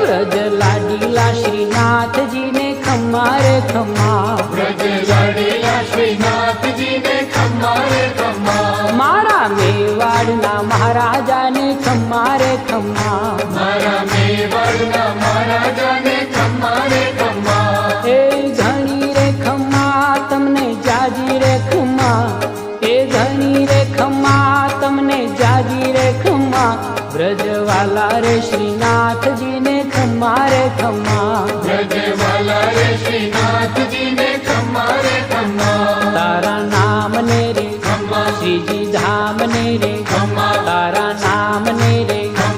વ્રજ લાડીલા શ્રીનાથજી ને ખમ્મા રે ખમ્મા, વ્રજ લાડીલા શ્રીનાથજી ને ખમ્મા રે ખમ્મા, મારા મેવાડના મહારાજાને ખમ્મા રે ખમ્મા, મારા મેવાડના મહારાજાને ખમ્મા રે ખમ્મા, એ ધણી રે ખમ્મા તમને જાજી રે ખમ્મા, એ ધણી રે ખમ્મા તમને જાજી રે ખમ્મા, વ્રજવાલા રે શ્રીનાથજી ને ખમ્મા રે ખમ્મા, વ્રજવાલા રે શ્રીનાથજી ને ખમ્મા રે ખમ્મા, તારા નામ ને રે ખમ્મા, શ્રીજી ધામ ને રે ખમ્મા, તારા નામ ને રે